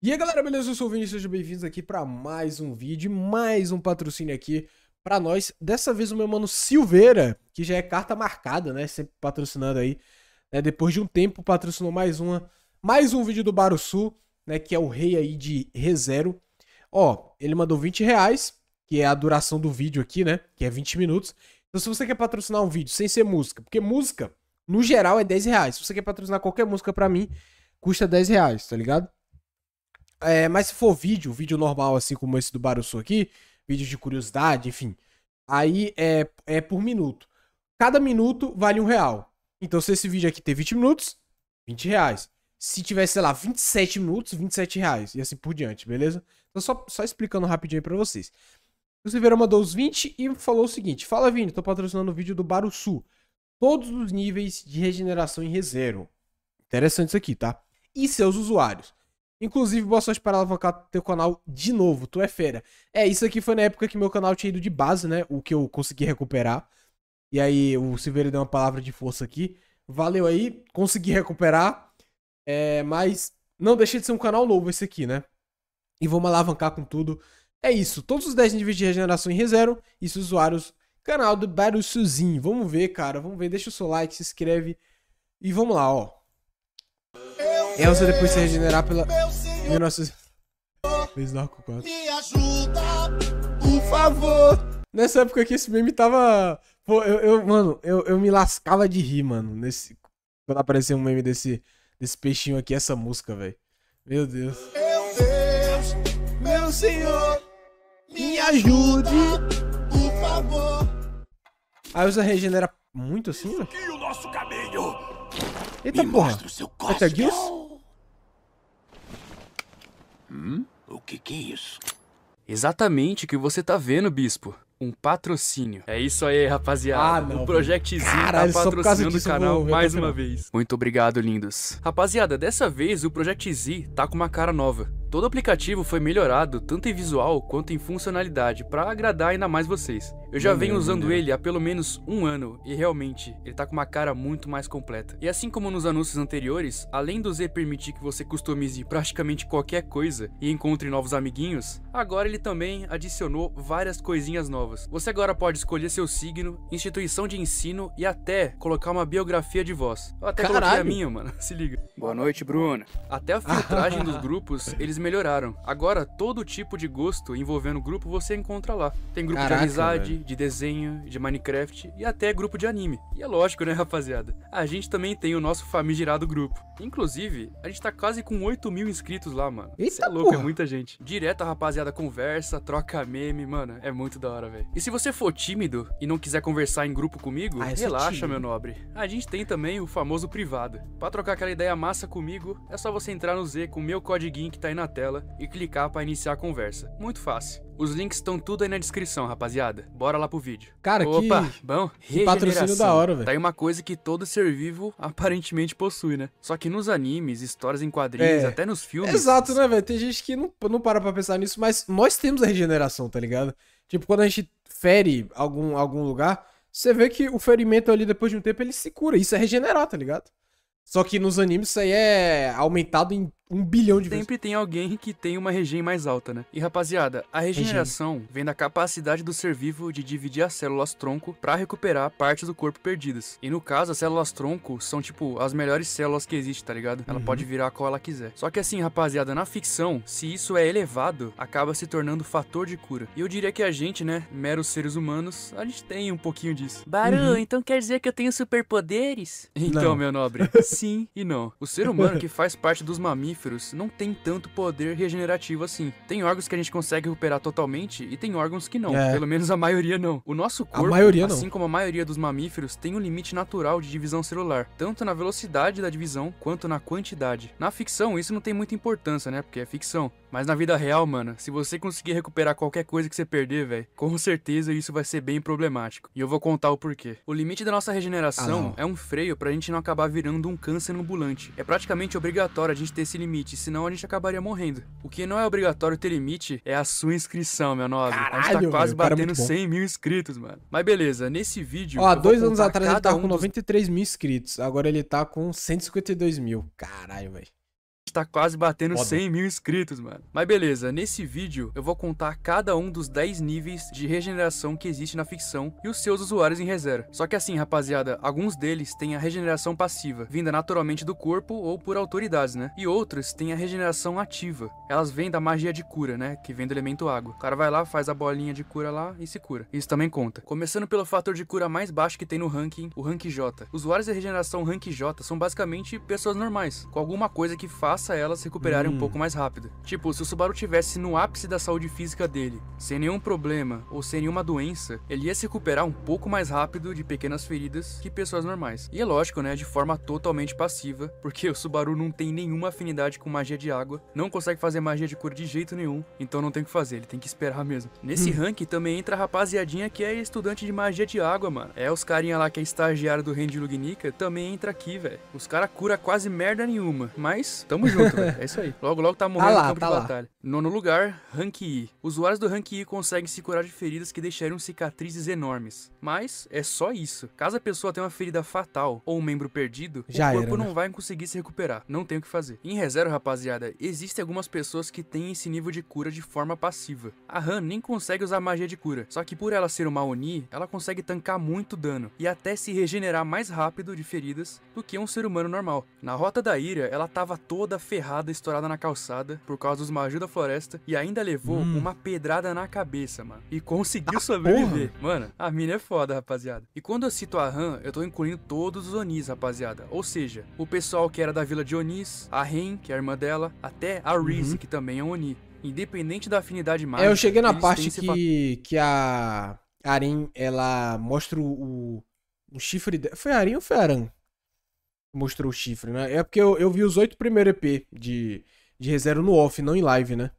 E aí galera, beleza? Eu sou o Vini, sejam bem-vindos aqui pra mais um vídeo, mais um patrocínio aqui pra nós. Dessa vez o meu mano Silveira, que já é carta marcada, né? Sempre patrocinando aí, né? Depois de um tempo patrocinou mais um vídeo do Baruçu, né? Que é o rei aí de ReZero. Ó, ele mandou R$ 20, que é a duração do vídeo aqui, né? Que é 20 minutos. Então se você quer patrocinar um vídeo sem ser música, porque música, no geral, é R$ 10. Se você quer patrocinar qualquer música pra mim, custa R$ 10, tá ligado? Mas se for vídeo normal, assim como esse do Baruçu aqui, vídeo de curiosidade, enfim, aí é por minuto. Cada minuto vale R$ 1. Então, se esse vídeo aqui ter 20 minutos, R$ 20. Se tiver, sei lá, 27 minutos, R$ 27. E assim por diante, beleza? Então, só explicando rapidinho aí pra vocês. O Silveira mandou os 20 e falou o seguinte: Fala, Vini, tô patrocinando o vídeo do Baruçu. Todos os níveis de regeneração em ReZero. Interessante isso aqui, tá? E seus usuários. Inclusive, boa sorte para alavancar teu canal de novo, tu é fera. Isso aqui foi na época que meu canal tinha ido de base, né? O que eu consegui recuperar. E aí, o Silveira deu uma palavra de força aqui. Valeu aí, consegui recuperar. Mas não deixa de ser um canal novo esse aqui, né? E vamos alavancar com tudo. É isso, todos os 10 níveis de regeneração em ReZero. Isso, usuários, canal do Baruçuzinho. Vamos ver, cara, vamos ver. Deixa o seu like, se inscreve. E vamos lá, ó. Elsa depois se regenerar pela 1900. Fez Narco 4. Me ajuda, por favor. Nessa época que esse meme tava. Pô, mano, eu me lascava de rir, mano. Quando apareceu um meme desse peixinho aqui, essa música, velho. Meu Deus. Meu Deus, meu Senhor, me ajude, por favor. A Elsa regenera muito assim, velho? E o nosso caminho. Eita Me porra. mostra o seu Metal Gears? cosmo. O que é isso? Exatamente o que você tá vendo, Bispo. Um patrocínio. É isso aí, rapaziada. Ah, não, o Project Z caralho, tá só por causa patrocinando o disso eu vou canal ver mais até o uma final. vez. Muito obrigado, lindos. Rapaziada, dessa vez o Project Z tá com uma cara nova. Todo o aplicativo foi melhorado, tanto em visual quanto em funcionalidade, pra agradar ainda mais vocês. Eu já venho usando ele há pelo menos um ano e realmente ele tá com uma cara muito mais completa. E assim como nos anúncios anteriores, além do Z permitir que você customize praticamente qualquer coisa e encontre novos amiguinhos, agora ele também adicionou várias coisinhas novas. Você agora pode escolher seu signo, instituição de ensino e até colocar uma biografia de voz. Eu até coloquei a minha, mano. Se liga. Boa noite, Bruno. Até a filtragem dos grupos eles melhoraram. Agora todo tipo de gosto envolvendo grupo você encontra lá. Tem grupo de amizade, velho. de desenho, de Minecraft e até grupo de anime. E é lógico, né, rapaziada? A gente também tem o nosso famigerado grupo. Inclusive, a gente tá quase com 8.000 inscritos lá, mano. Cê é louco, porra. é muita gente. Direto a rapaziada conversa, troca meme, mano. É muito da hora, velho. E se você for tímido e não quiser conversar em grupo comigo, eu sou relaxa, tímido. meu nobre. A gente tem também o famoso privado. Pra trocar aquela ideia massa comigo, é só você entrar no Z com o meu codiguinho que tá aí na tela e clicar pra iniciar a conversa. Muito fácil. Os links estão tudo aí na descrição, rapaziada. Bora lá pro vídeo. Cara, Opa, bom, que patrocínio da hora, velho. Tá aí uma coisa que todo ser vivo aparentemente possui, né? Só que nos animes, histórias em quadrinhos, até nos filmes... Exato, né, velho? Tem gente que não para pra pensar nisso, mas nós temos a regeneração, tá ligado? Tipo, quando a gente fere algum lugar, você vê que o ferimento ali, depois de um tempo, ele se cura. Isso é regenerar, tá ligado? Só que nos animes isso aí é aumentado em 1 bilhão de vezes. Sempre tem alguém que tem uma regen mais alta, né? E rapaziada, a regeneração vem da capacidade do ser vivo de dividir as células tronco pra recuperar partes do corpo perdidas. E no caso, as células tronco são tipo as melhores células que existem, tá ligado? Ela pode virar qual ela quiser. Só que assim, rapaziada, na ficção, se isso é elevado, acaba se tornando fator de cura. E eu diria que a gente, né, meros seres humanos, a gente tem um pouquinho disso. Baru, então quer dizer que eu tenho superpoderes? Então, Não. meu nobre, sim e não. O ser humano que faz parte dos mamíferos não tem tanto poder regenerativo assim. Tem órgãos que a gente consegue recuperar totalmente e tem órgãos que não. Pelo menos a maioria não. O nosso corpo, maioria não. assim como a maioria dos mamíferos, tem um limite natural de divisão celular, tanto na velocidade da divisão quanto na quantidade. Na ficção, isso não tem muita importância, né? Porque é ficção. Mas na vida real, mano, se você conseguir recuperar qualquer coisa que você perder, velho, com certeza isso vai ser bem problemático. E eu vou contar o porquê. O limite da nossa regeneração é um freio pra gente não acabar virando um câncer ambulante. É praticamente obrigatório a gente ter esse limite, senão a gente acabaria morrendo. O que não é obrigatório ter limite é a sua inscrição, meu nobre. A gente tá Caralho, quase velho, o cara é batendo muito bom. 100 mil inscritos, mano. Mas beleza, nesse vídeo... Ó, eu vou 2 anos contar atrás ele cada tava com um dos 93 mil inscritos. Agora ele tá com 152 mil. Caralho, velho. tá quase batendo Foda. 100 mil inscritos, mano. Mas beleza, nesse vídeo eu vou contar cada um dos 10 níveis de regeneração que existe na ficção e os seus usuários em ReZero. Só que assim, rapaziada, alguns deles têm a regeneração passiva, vinda naturalmente do corpo ou por autoridades, né? E outros têm a regeneração ativa. Elas vêm da magia de cura, né? Que vem do elemento água. O cara vai lá, faz a bolinha de cura lá e se cura. Isso também conta. Começando pelo fator de cura mais baixo que tem no ranking, o Rank J. Usuários de regeneração Rank J são basicamente pessoas normais, com alguma coisa que faça elas se recuperarem um pouco mais rápido. Tipo, se o Subaru tivesse no ápice da saúde física dele, sem nenhum problema ou sem nenhuma doença, ele ia se recuperar um pouco mais rápido de pequenas feridas que pessoas normais. E é lógico, né, de forma totalmente passiva, porque o Subaru não tem nenhuma afinidade com magia de água, não consegue fazer magia de cura de jeito nenhum, então não tem o que fazer, ele tem que esperar mesmo. Nesse rank também entra a rapaziadinha que é estudante de magia de água, mano. É, os carinha lá que é estagiário do Reino de Lugnica também entra aqui, velho. Os caras cura quase merda nenhuma, mas tamo junto, velho. É isso aí. Logo, logo tá morrendo no campo de batalha. Nono lugar, Rank I. Usuários do Rank I conseguem se curar de feridas que deixaram cicatrizes enormes. Mas é só isso. Caso a pessoa tenha uma ferida fatal ou um membro perdido, Já o corpo era, né? não vai conseguir se recuperar. Não tem o que fazer. Em ReZero, rapaziada, existem algumas pessoas que têm esse nível de cura de forma passiva. A Han nem consegue usar magia de cura. Só que por ela ser uma Oni, ela consegue tancar muito dano e até se regenerar mais rápido de feridas do que um ser humano normal. Na Rota da Ira, ela tava toda ferrada, estourada na calçada por causa dos Maju da Floresta e ainda levou uma pedrada na cabeça, mano. E conseguiu sobreviver. Mano, a mina é foda, rapaziada. E quando eu cito a Han, eu tô incluindo todos os Onis, rapaziada. Ou seja, o pessoal que era da vila de Onis, a Ren, que é a irmã dela, até a Reese, que também é um Oni. Independente da afinidade mágica. Eu cheguei na eles parte têm que a Arin, ela mostra o chifre dela. Foi a Arin ou foi a Aran? Que mostrou o chifre, né? É porque eu vi os 8 primeiros EP de ReZero no off, não em live, né?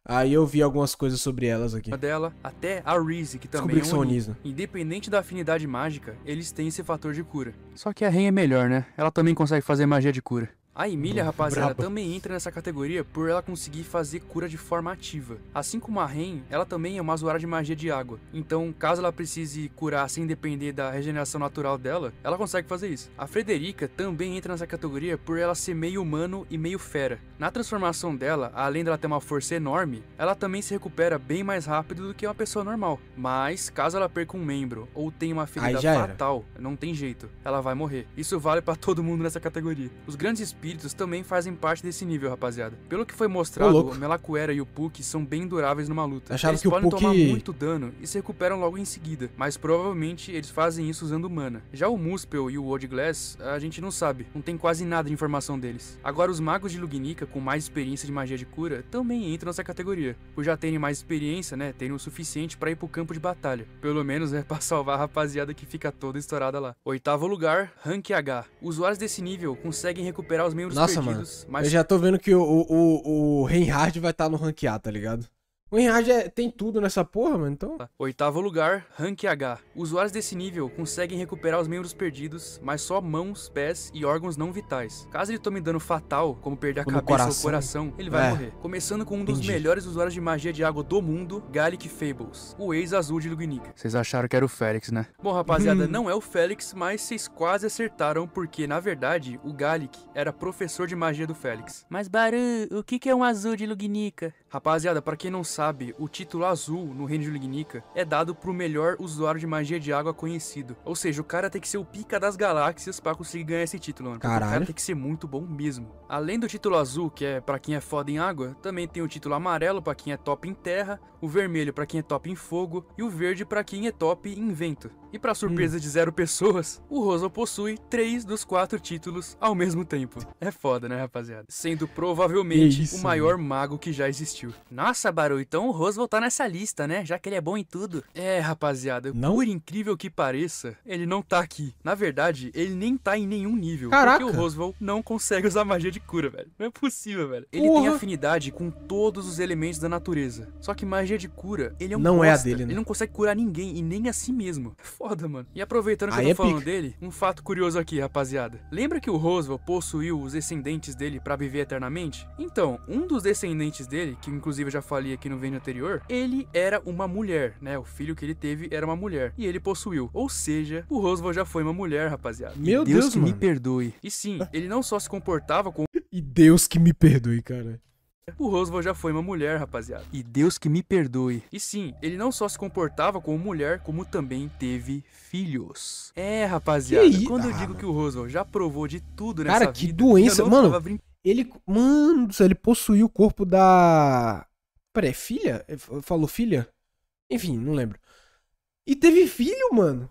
Aí eu vi algumas coisas sobre elas aqui. dela, até a Reese, que também Descobri é que um são Oni. Onis, né? Independente da afinidade mágica, eles têm esse fator de cura. Só que a Ren é melhor, né? Ela também consegue fazer magia de cura. A Emília, rapaziada, braba. também entra nessa categoria por ela conseguir fazer cura de forma ativa. Assim como a Ren, ela também é uma usuária de magia de água. Então, caso ela precise curar sem depender da regeneração natural dela, ela consegue fazer isso. A Frederica também entra nessa categoria por ela ser meio humano e meio fera. Na transformação dela, além dela ter uma força enorme, ela também se recupera bem mais rápido do que uma pessoa normal. Mas, caso ela perca um membro ou tenha uma ferida fatal, não tem jeito, ela vai morrer. Isso vale pra todo mundo nessa categoria. Os grandes espíritos também fazem parte desse nível, rapaziada. Pelo que foi mostrado, o Melacuera e o Puck são bem duráveis numa luta. Achava Eles que o podem Puck... tomar muito dano e se recuperam logo em seguida, mas provavelmente eles fazem isso usando mana. Já o Muspel e o Old Glass, a gente não sabe, não tem quase nada de informação deles. Agora, os magos de Lugnica com mais experiência de magia de cura também entram nessa categoria, por já terem mais experiência, né, terem o suficiente pra ir pro campo de batalha. Pelo menos é pra salvar a rapaziada que fica toda estourada lá. Oitavo lugar, Rank H. Usuários desse nível conseguem recuperar os membros perdidos, mas eu já tô vendo que o Reinhard vai estar no Rank A, tá ligado? O Reinhard tem tudo nessa porra, mano, então... Oitavo lugar, Rank H. Usuários desse nível conseguem recuperar os membros perdidos, mas só mãos, pés e órgãos não vitais. Caso ele tome dano fatal, como perder a cabeça ou o coração, ele vai morrer. Começando com um dos melhores usuários de magia de água do mundo, Gallic Fables, o ex-azul de Lugnica. Vocês acharam que era o Félix, né? Bom, rapaziada, não é o Félix, mas vocês quase acertaram, porque, na verdade, o Gallic era professor de magia do Félix. Mas, Baru, o que é um azul de Lugnica? Rapaziada, pra quem não sabe, o título azul no Reino de Lugnica é dado pro melhor usuário de magia de água conhecido. Ou seja, o cara tem que ser o pica das galáxias pra conseguir ganhar esse título, mano. Caralho. O cara tem que ser muito bom mesmo. Além do título azul, que é pra quem é foda em água, também tem o título amarelo pra quem é top em terra, o vermelho pra quem é top em fogo e o verde pra quem é top em vento. E pra surpresa de 0 pessoas, o Rosal possui 3 dos 4 títulos ao mesmo tempo. É foda, né, rapaziada? Sendo provavelmente o maior mago que já existiu. Nossa, Baru, então o Rosal tá nessa lista, né? Já que ele é bom em tudo. É, rapaziada, por incrível que pareça, ele não tá aqui. Na verdade, ele nem tá em nenhum nível. Caraca. Porque o Rosal não consegue usar magia de cura, velho. Não é possível, velho. Ele tem afinidade com todos os elementos da natureza. Só que magia de cura, ele é um Não é a bosta. dele, né? Ele não consegue curar ninguém e nem a si mesmo. Foda, mano. E aproveitando que Aí eu é tô falando pica. dele, um fato curioso aqui, rapaziada. Lembra que o Rosal possuiu os descendentes dele pra viver eternamente? Então, um dos descendentes dele, que inclusive eu já falei aqui no vídeo anterior, ele era uma mulher, né? O filho que ele teve era uma mulher. E ele possuiu. Ou seja, o Rosal já foi uma mulher, rapaziada. Meu E Deus Deus, que me mano. perdoe. E sim, ele não só se comportava como E Deus que me perdoe, cara. O Roswell já foi uma mulher, rapaziada. E Deus que me perdoe. E sim, ele não só se comportava como mulher, como também teve filhos. É, rapaziada, quando eu digo que o Roswell já provou de tudo nessa vida... Cara, que doença, mano. Ele, mano do céu, ele possuiu o corpo da... Peraí, filha? Falou filha? Enfim, não lembro. E teve filho, mano.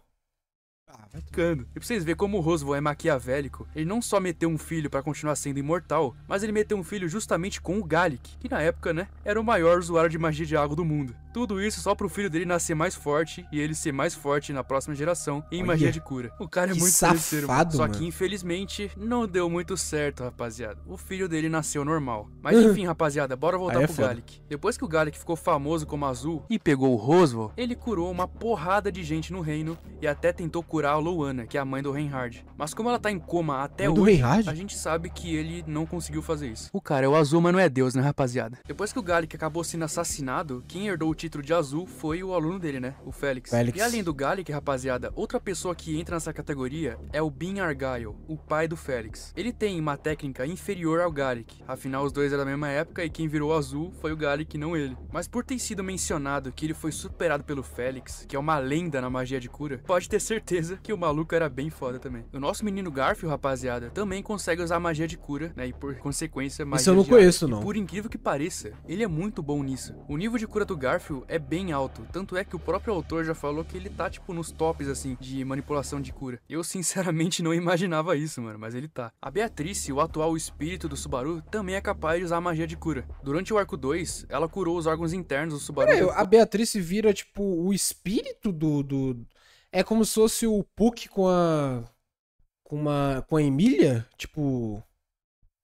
Vai ficando. E pra vocês verem como o Roswell é maquiavélico, ele não só meteu um filho pra continuar sendo imortal, mas ele meteu um filho justamente com o Gallic, que na época, né, era o maior usuário de magia de água do mundo. Tudo isso só pro filho dele nascer mais forte e ele ser mais forte na próxima geração em magia de cura. O cara é muito safado, só mano. que infelizmente não deu muito certo, rapaziada. O filho dele nasceu normal. Mas enfim, rapaziada, bora voltar pro Gallic. Depois que o Gallic ficou famoso como azul e pegou o Roswell, ele curou uma porrada de gente no reino e até tentou curar a Loana, que é a mãe do Reinhard. Mas como ela tá em coma até hoje, a gente sabe que ele não conseguiu fazer isso. O cara é o azul, mas não é Deus, né, rapaziada? Depois que o Gallic acabou sendo assassinado, quem herdou o título de azul foi o aluno dele, né? O Félix. E além do Gallic, rapaziada, outra pessoa que entra nessa categoria é o Bean Argyle, o pai do Félix. Ele tem uma técnica inferior ao Gallic, afinal os dois eram da mesma época e quem virou azul foi o Gallic, não ele. Mas por ter sido mencionado que ele foi superado pelo Félix, que é uma lenda na magia de cura, pode ter certeza que o maluco era bem foda também. O nosso menino Garfield, rapaziada, também consegue usar magia de cura, né? E por consequência, magia Isso eu não conheço, não. E por incrível que pareça, ele é muito bom nisso. O nível de cura do Garfield é bem alto, tanto é que o próprio autor já falou que ele tá, tipo, nos tops, assim, de manipulação de cura. Eu, sinceramente, não imaginava isso, mano, mas ele tá. A Beatrice, o atual espírito do Subaru, também é capaz de usar magia de cura. Durante o arco 2, ela curou os órgãos internos do Subaru. Peraí, a Beatrice vira, tipo, o espírito do... É como se fosse o Puck com a Emília? Tipo...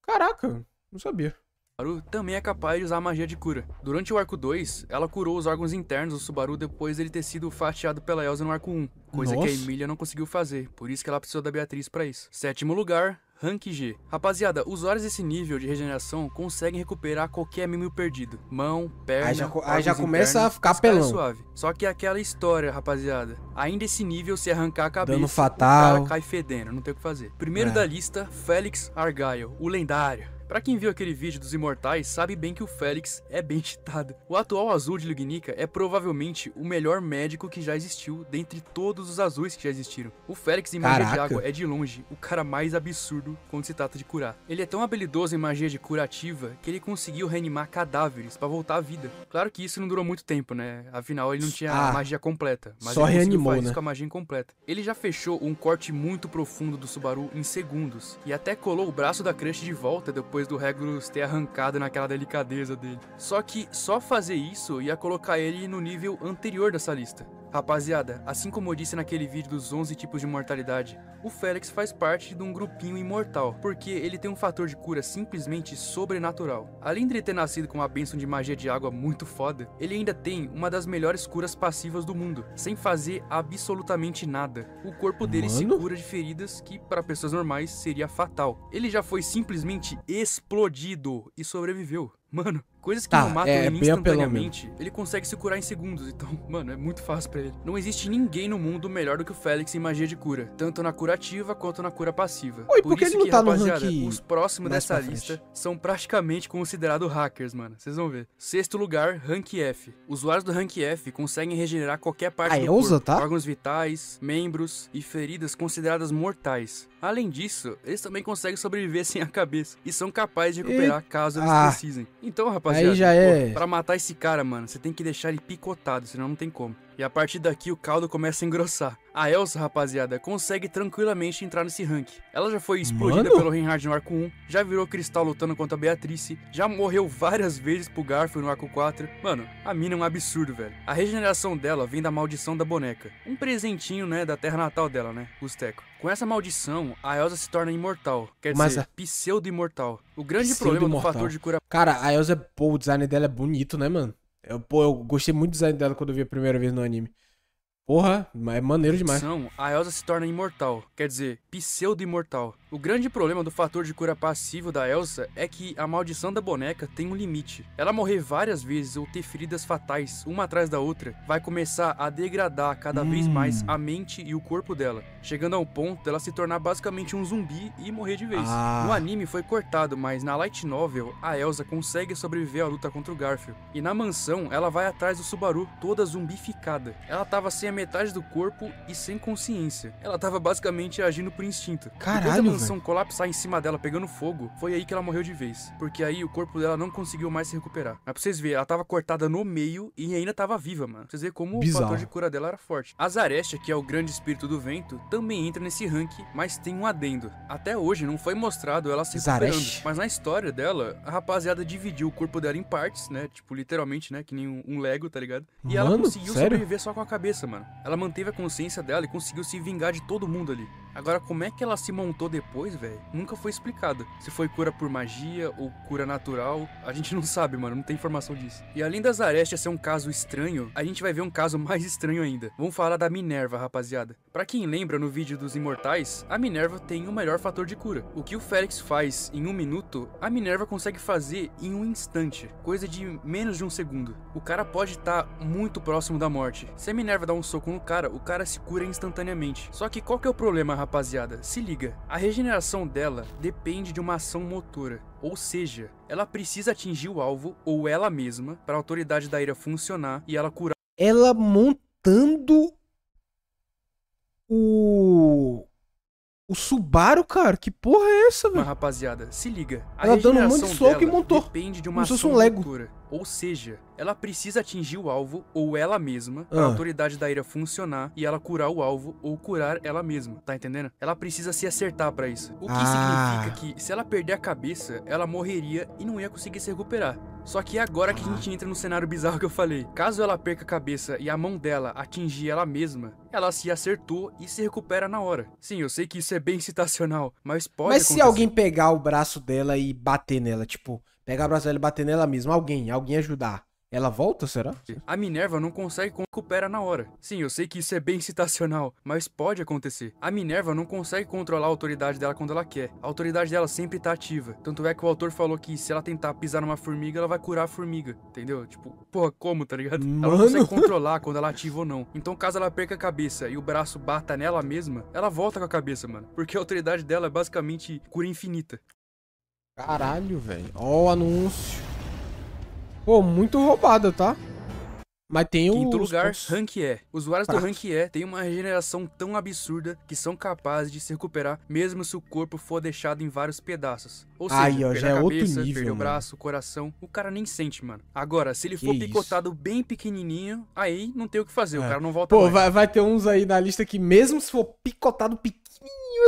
Caraca, não sabia. Subaru também é capaz de usar magia de cura. Durante o arco 2, ela curou os órgãos internos do Subaru depois dele ter sido fatiado pela Elsa no arco 1, coisa que a Emília não conseguiu fazer, por isso que ela precisou da Beatriz pra isso. Sétimo lugar, Rank G. Rapaziada, usuários desse nível de regeneração conseguem recuperar qualquer mímio perdido. Mão, perna, aí já começa a ficar pelão. Suave. Só que é aquela história, rapaziada. Ainda esse nível, se arrancar a cabeça, dano fatal, o cara cai fedendo, não tem o que fazer. Primeiro da lista, Félix Argyle, o lendário. Pra quem viu aquele vídeo dos Imortais, sabe bem que o Félix é bem cheatado. O atual azul de Lugnica é provavelmente o melhor médico que já existiu dentre todos os azuis que já existiram. O Félix em magia de água é de longe o cara mais absurdo quando se trata de curar. Ele é tão habilidoso em magia de curativa que ele conseguiu reanimar cadáveres pra voltar à vida. Claro que isso não durou muito tempo, né? Afinal, ele não tinha a magia completa. Mas só ele reanimou, fazer né? isso com a magia incompleta. Ele já fechou um corte muito profundo do Subaru em segundos. E até colou o braço da Crush de volta depois do Regulus ter arrancado naquela delicadeza dele. Só que só fazer isso ia colocar ele no nível anterior dessa lista. Rapaziada, assim como eu disse naquele vídeo dos 11 tipos de mortalidade, o Félix faz parte de um grupinho imortal, porque ele tem um fator de cura simplesmente sobrenatural. Além de ele ter nascido com uma bênção de magia de água muito foda, ele ainda tem uma das melhores curas passivas do mundo, sem fazer absolutamente nada. O corpo dele se cura de feridas que para pessoas normais seria fatal. Ele já foi simplesmente explodido e sobreviveu. Mano, coisas que não matam ele instantaneamente, ele consegue se curar em segundos, então, mano, é muito fácil pra ele. Não existe ninguém no mundo melhor do que o Félix em magia de cura, tanto na curativa quanto na cura passiva. Por isso que, rapaziada, os próximos dessa lista são praticamente considerados hackers, mano, vocês vão ver. Sexto lugar, Rank F. Usuários do Rank F conseguem regenerar qualquer parte do corpo, órgãos vitais, membros e feridas consideradas mortais. Além disso, eles também conseguem sobreviver sem a cabeça e são capazes de recuperar caso eles precisem. Então, rapaziada, aí já pra matar esse cara, mano, você tem que deixar ele picotado, senão não tem como. E a partir daqui o caldo começa a engrossar. A Elsa, rapaziada, consegue tranquilamente entrar nesse rank. Ela já foi explodida pelo Reinhard no arco 1, já virou cristal lutando contra a Beatrice, já morreu várias vezes pro Garfield no arco 4. Mano, a mina é um absurdo, velho. A regeneração dela vem da maldição da boneca. Um presentinho, né, da terra natal dela, né, os Teco. Com essa maldição, a Elsa se torna imortal, quer dizer, pseudo-imortal. O grande problema do fator de cura... Cara, a Elsa, pô, o design dela é bonito, né, mano? Eu gostei muito do design dela quando eu vi a primeira vez no anime. Porra, é maneiro demais. A Elsa se torna imortal, quer dizer, pseudo-imortal. O grande problema do fator de cura passivo da Elsa é que a maldição da boneca tem um limite. Ela morrer várias vezes ou ter feridas fatais, uma atrás da outra, vai começar a degradar cada vez mais a mente e o corpo dela, chegando ao ponto dela se tornar basicamente um zumbi e morrer de vez. No anime foi cortado, mas na light novel, a Elsa consegue sobreviver à luta contra o Garfield. E na mansão, ela vai atrás do Subaru, toda zumbificada. Ela tava sem a metade do corpo e sem consciência. Ela tava basicamente agindo por instinto. Caralho, depois da mansão colapsar em cima dela pegando fogo, foi aí que ela morreu de vez. Porque aí o corpo dela não conseguiu mais se recuperar. Mas pra vocês verem, ela tava cortada no meio e ainda tava viva, mano. Pra vocês verem como o fator de cura dela era forte. A Zarestia, que é o grande espírito do vento, também entra nesse rank, mas tem um adendo. Até hoje não foi mostrado ela se recuperando. Mas na história dela, a rapaziada dividiu o corpo dela em partes, né? Tipo, literalmente, né? Que nem um Lego, tá ligado? E ela conseguiu sobreviver só com a cabeça, mano. Ela manteve a consciência dela e conseguiu se vingar de todo mundo ali. Agora, como é que ela se montou depois, velho? Nunca foi explicado. Se foi cura por magia ou cura natural, a gente não sabe, mano. Não tem informação disso. E além da Zarestia ser um caso estranho, a gente vai ver um caso mais estranho ainda. Vamos falar da Minerva, rapaziada. Pra quem lembra, no vídeo dos Imortais, a Minerva tem o melhor fator de cura. O que o Félix faz em 1 minuto, a Minerva consegue fazer em um instante. Coisa de menos de 1 segundo. O cara pode estar muito próximo da morte. Se a Minerva dá um soco no cara, o cara se cura instantaneamente. Só que qual que é o problema, rapaziada? Se liga, a regeneração dela depende de uma ação motora. Ou seja, ela precisa atingir o alvo ou ela mesma para a autoridade da ira funcionar e ela curar. Ela montando o Subaru, cara, que porra é essa, velho? Mas rapaziada, se liga. Ela dando um monte de soco e montou. Depende de uma ação motora. Ou seja, ela precisa atingir o alvo ou ela mesma para a autoridade da ira funcionar e ela curar o alvo ou curar ela mesma, tá entendendo? Ela precisa se acertar pra isso. O que significa que se ela perder a cabeça, ela morreria e não ia conseguir se recuperar. Só que é agora que a gente entra no cenário bizarro que eu falei. Caso ela perca a cabeça e a mão dela atingir ela mesma, ela se acertou e se recupera na hora. Sim, eu sei que isso é bem citacional, mas pode acontecer. Mas se alguém pegar o braço dela e bater nela, tipo, pegar o braço dela e bater nela mesma, alguém ajudar, ela volta, será? A Minerva não consegue recuperar na hora. Sim, eu sei que isso é bem citacional, mas pode acontecer. A Minerva não consegue controlar a autoridade dela quando ela quer. A autoridade dela sempre tá ativa. Tanto é que o autor falou que se ela tentar pisar numa formiga, ela vai curar a formiga. Entendeu? Tipo, porra, como, tá ligado? Mano. Ela não consegue controlar quando ela ativa ou não. Então, caso ela perca a cabeça e o braço bata nela mesma, ela volta com a cabeça, mano. Porque a autoridade dela é basicamente cura infinita. Caralho, velho. Ó o anúncio. Pô, muito roubada, tá? Mas tem o. Quinto lugar, Rank E. Usuários do Rank E têm uma regeneração tão absurda que são capazes de se recuperar mesmo se o corpo for deixado em vários pedaços. Ou seja, aí, ó, já é outro nível, perder o braço, o coração, o cara nem sente, mano. Agora, se ele for picotado bem pequenininho, aí não tem o que fazer, o cara não volta mais. Pô, vai ter uns aí na lista que mesmo se for picotado pequenininho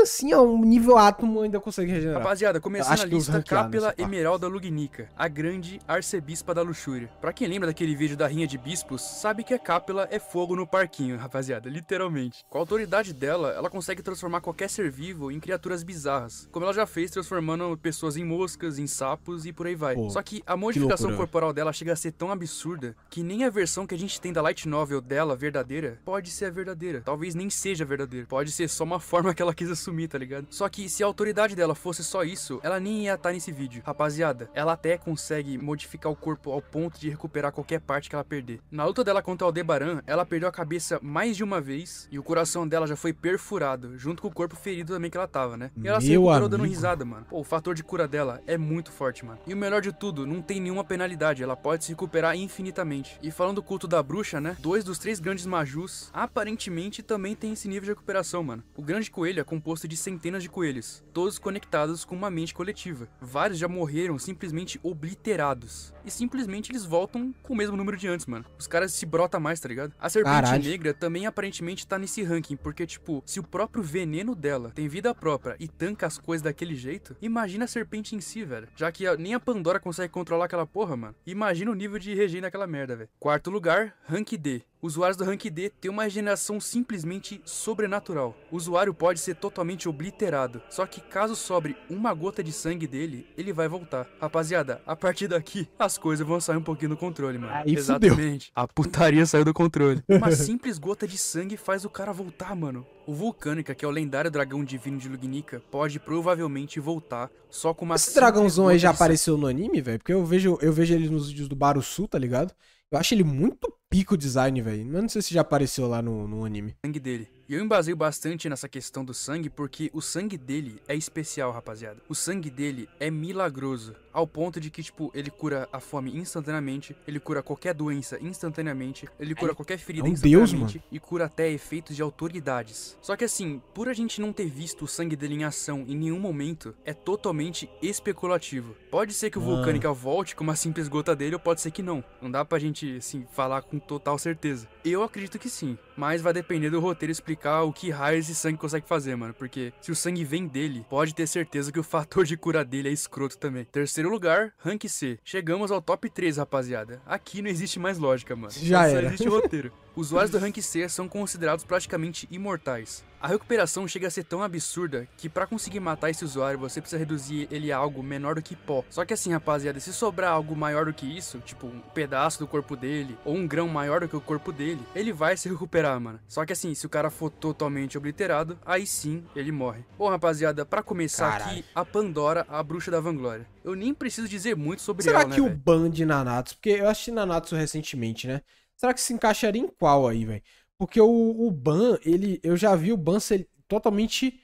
assim, ó, um nível átomo ainda consegue regenerar. Rapaziada, começando a lista, Cápila Emeralda Lugnica, a grande arcebispa da luxúria. Pra quem lembra daquele vídeo da Rinha de Bispos, sabe que a Cápila é fogo no parquinho, rapaziada, literalmente. Com a autoridade dela, ela consegue transformar qualquer ser vivo em criaturas bizarras, como ela já fez transformando pessoas em moscas, em sapos e por aí vai. Pô, só que a modificação corporal dela chega a ser tão absurda que nem a versão que a gente tem da light novel dela, verdadeira, pode ser a verdadeira. Talvez nem seja verdadeira. Pode ser só uma forma que ela quis assumir, tá ligado? Só que se a autoridade dela fosse só isso, ela nem ia estar nesse vídeo. Rapaziada, ela até consegue modificar o corpo ao ponto de recuperar qualquer parte que ela perder. Na luta dela contra o Aldebaran, ela perdeu a cabeça mais de uma vez e o coração dela já foi perfurado, junto com o corpo ferido também que ela tava, né? E ela se recuperou dando risada, mano. Pô, o fator de cura dela é muito forte, mano. E o melhor de tudo, não tem nenhuma penalidade, ela pode se recuperar infinitamente. E falando do culto da bruxa, né? 2 dos 3 grandes majus, aparentemente também tem esse nível de recuperação, mano. O grande coelho é composto de centenas de coelhos, todos conectados com uma mente coletiva. Vários já morreram simplesmente obliterados. E simplesmente eles voltam com o mesmo número de antes, mano. Os caras se brotam mais, tá ligado? A serpente negra também aparentemente tá nesse ranking, porque, tipo, se o próprio veneno dela tem vida própria e tanca as coisas daquele jeito, imagina a serpente em si, velho. Já que nem a Pandora consegue controlar aquela porra, mano. Imagina o nível de regen daquela merda, velho. Quarto lugar, Rank D. Usuários do Rank D têm uma regeneração simplesmente sobrenatural. O usuário pode ser totalmente obliterado, só que caso sobre uma gota de sangue dele, ele vai voltar. Rapaziada, a partir daqui, as coisas vão sair um pouquinho do controle, mano. Aí Exatamente. A putaria saiu do controle. Uma simples gota de sangue faz o cara voltar, mano. O Vulcânica, que é o lendário dragão divino de Lugnica, pode provavelmente voltar só com uma Esse simples dragãozão aí gota já de sangue. apareceu no anime, velho? Porque eu vejo ele nos vídeos do Barusu, tá ligado? Eu acho ele muito pico o design, velho. Não sei se já apareceu lá no anime. Sangue dele. E eu embaseio bastante nessa questão do sangue porque o sangue dele é especial, rapaziada. O sangue dele é milagroso, ao ponto de que, tipo, ele cura a fome instantaneamente, ele cura qualquer doença instantaneamente, ele cura qualquer ferida é um deus, instantaneamente e cura até efeitos de autoridades. Só que assim, por a gente não ter visto o sangue dele em ação em nenhum momento, é totalmente especulativo. Pode ser que o Vulcânica volte com uma simples gota dele ou pode ser que não. Não dá pra gente, assim, falar com total certeza. Eu acredito que sim, mas vai depender do roteiro explicar o que raio esse sangue consegue fazer, mano. Porque se o sangue vem dele, pode ter certeza que o fator de cura dele é escroto também. Terceiro lugar, Rank C. Chegamos ao top 3, rapaziada. Aqui não existe mais lógica, mano. Já Só era. existe roteiro. Usuários do Rank C são considerados praticamente imortais. A recuperação chega a ser tão absurda que pra conseguir matar esse usuário você precisa reduzir ele a algo menor do que pó. Só que assim, rapaziada, se sobrar algo maior do que isso, tipo um pedaço do corpo dele ou um grão maior do que o corpo dele, ele vai se recuperar, mano. Só que assim, se o cara for totalmente obliterado, aí sim ele morre. Bom, rapaziada, pra começar aqui, a Pandora, a bruxa da Vanglória. Eu nem preciso dizer muito sobre Será ela, que né, o velho? ban de Nanatsu, porque eu assisti Nanatsu recentemente, né? Será que se encaixaria em qual aí, velho? Porque o ban, eu já vi o ban ser totalmente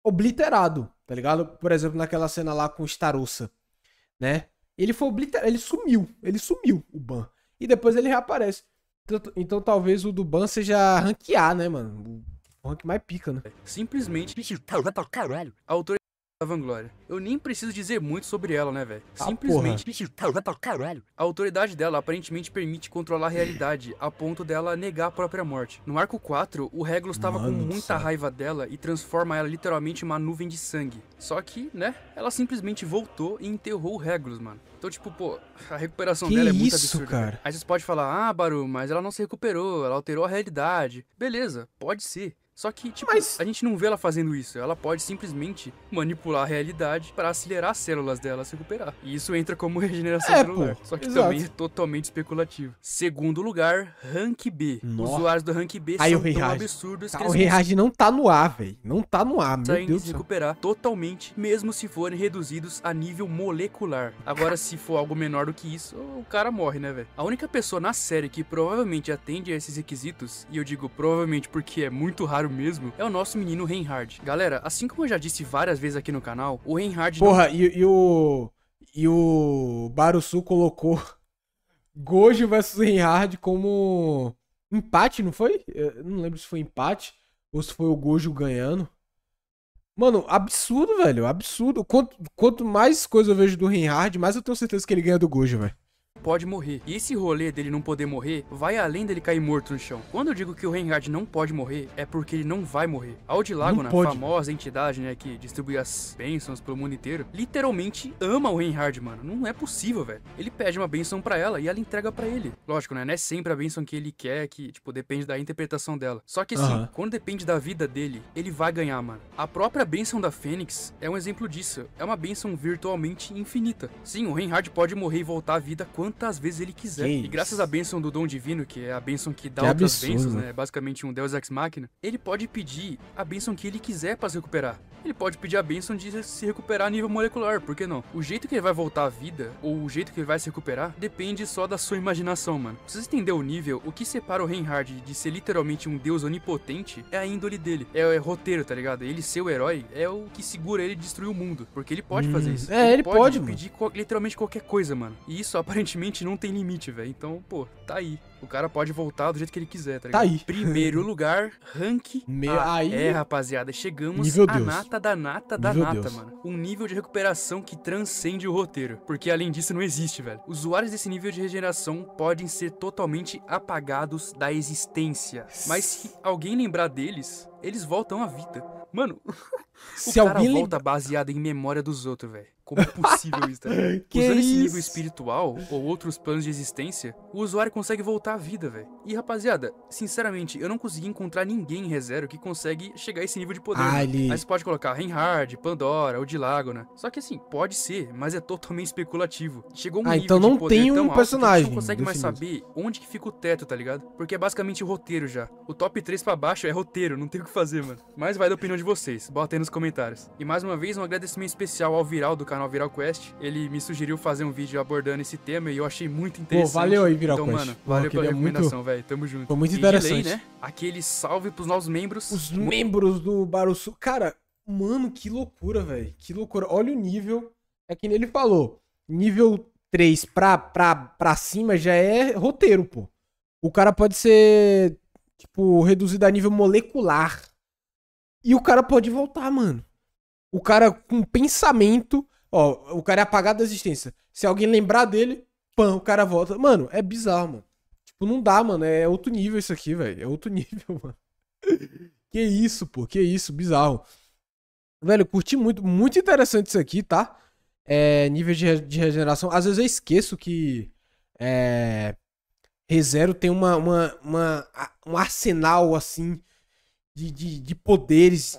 obliterado, tá ligado? Por exemplo, naquela cena lá com o Starouça, né? Ele foi obliterado, ele sumiu o ban. E depois ele reaparece. Então talvez o do ban seja ranquear, né, mano? O rank mais pica, né? Simplesmente Vai pra caralho. a autoridade da Vanglória. Eu nem preciso dizer muito sobre ela, né, velho? Ah, Simplesmente Vai pra caralho. a autoridade dela aparentemente permite controlar a realidade a ponto dela negar a própria morte. No arco 4, o Regulus estava com Mano do muita céu. raiva dela e transforma ela literalmente em uma nuvem de sangue. Só que, né, ela simplesmente voltou e enterrou o Regulus, mano. Então, tipo, pô, a recuperação Que dela é muito isso, absurda. cara? Velho. Aí vocês podem falar, ah, Baru, mas ela não se recuperou, ela alterou a realidade. Beleza, pode ser. Só que, tipo, Mas- a gente não vê ela fazendo isso. Ela pode simplesmente manipular a realidade para acelerar as células dela a se recuperar. E isso entra como regeneração É, celular. pô, Só que exato. também é totalmente especulativo. Segundo lugar, Rank B. Nossa. Usuários do Rank B Aí são o tão Reinhard. absurdos que O eles Reinhard não tá no ar, velho. Não tá no ar, meu conseguem Deus se do céu. recuperar totalmente, mesmo se forem reduzidos a nível molecular. Agora, se for algo menor do que isso, o cara morre, né, velho? A única pessoa na série que provavelmente atende a esses requisitos, e eu digo provavelmente porque é muito raro mesmo, é o nosso menino Reinhard. Galera, assim como eu já disse várias vezes aqui no canal, o Reinhard Porra, e o Barusu colocou Gojo versus Reinhard como empate, não foi? Eu não lembro se foi empate ou se foi o Gojo ganhando. Mano, absurdo, velho. Absurdo. Quanto mais coisa eu vejo do Reinhard, mais eu tenho certeza que ele ganha do Gojo, velho. pode morrer. E esse rolê dele não poder morrer vai além dele cair morto no chão. Quando eu digo que o Reinhard não pode morrer, é porque ele não vai morrer. A Aldilagona, Não pode. famosa entidade, né, que distribui as bênçãos pelo mundo inteiro, literalmente ama o Reinhard, mano. Não é possível, velho. Ele pede uma bênção pra ela e ela entrega pra ele. Lógico, né, não é sempre a bênção que ele quer, que, tipo, depende da interpretação dela. Só que, assim, Aham. quando depende da vida dele, ele vai ganhar, mano. A própria bênção da Fênix é um exemplo disso. É uma bênção virtualmente infinita. Sim, o Reinhard pode morrer e voltar à vida quantas vezes ele quiser. Que E isso. graças à bênção do dom divino, que é a bênção que dá Que outras absurdo, bênçãos, mano. né? É basicamente um Deus Ex Machina. Ele pode pedir a bênção que ele quiser pra se recuperar. Ele pode pedir a bênção de se recuperar a nível molecular, por que não? O jeito que ele vai voltar à vida, ou o jeito que ele vai se recuperar, depende só da sua imaginação, mano. Pra vocês entenderem o nível, o que separa o Reinhard de ser literalmente um deus onipotente é a índole dele. É roteiro, tá ligado? Ele ser o herói é o que segura ele de destruir o mundo. Porque ele pode fazer isso. É, ele pode, pedir literalmente qualquer coisa, mano. E isso aparentemente não tem limite, velho. Então, pô, tá aí. O cara pode voltar do jeito que ele quiser, tá ligado? Tá aí. Primeiro lugar, rank A. aí- É, rapaziada, chegamos Nível à Deus. nata da nata da Nível nata, Deus. mano. Um nível de recuperação que transcende o roteiro. Porque além disso não existe, velho. Usuários desse nível de regeneração podem ser totalmente apagados da existência. Mas se alguém lembrar deles, eles voltam à vida. Mano, O cara volta baseado em memória dos outros, velho. Como é possível isso, tá ligado? Usando esse nível espiritual ou outros planos de existência, o usuário consegue voltar à vida, velho. E, rapaziada, sinceramente, eu não consegui encontrar ninguém em ReZero que consegue chegar a esse nível de poder. Aí você pode colocar Reinhard, Pandora ou Dilagon, Só que assim, pode ser, mas é totalmente especulativo. Chegou um nível então não de poder tem tão um alto personagem que a gente não consegue mais saber onde que fica o teto, tá ligado? Porque é basicamente o roteiro já. O top 3 pra baixo é roteiro, não tem o que fazer, mano. Mas vai da opinião de vocês, bota aí nos comentários. E mais uma vez, um agradecimento especial ao Viral do canal Viral Quest. Ele me sugeriu fazer um vídeo abordando esse tema e eu achei muito interessante. Pô, valeu aí, Viral Quest. Então, mano, valeu pela recomendação, velho. Tamo junto. Foi muito interessante. E de lei, né? Aquele salve pros novos membros. Os membros do Barusu. Cara, mano, que loucura, velho. Que loucura. Olha o nível. É que nem ele falou. Nível 3 pra cima já é roteiro, pô. O cara pode ser, tipo, reduzido a nível molecular. E o cara pode voltar, mano. O cara com pensamento... Ó, o cara é apagado da existência. Se alguém lembrar dele, pã, o cara volta. Mano, é bizarro, mano. Tipo, não dá, mano. É outro nível isso aqui, velho. É outro nível, mano. Que isso, pô. Que isso, bizarro. Velho, eu curti muito. Muito interessante isso aqui, tá? Nível de regeneração. Às vezes eu esqueço que... ReZero tem um arsenal, assim... De poderes,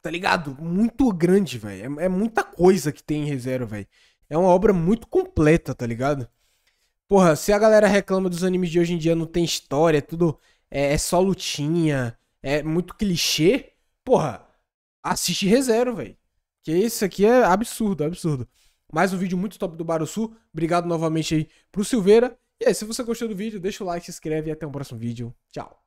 tá ligado? Muito grande, velho. É muita coisa que tem em ReZero, velho. É uma obra muito completa, tá ligado? Porra, se a galera reclama dos animes de hoje em dia, não tem história, tudo é só lutinha, é muito clichê, porra, assiste ReZero, velho. Que isso aqui é absurdo, absurdo. Mais um vídeo muito top do Barusu. Obrigado novamente aí pro Silveira. E aí, se você gostou do vídeo, deixa o like, se inscreve e até o próximo vídeo. Tchau.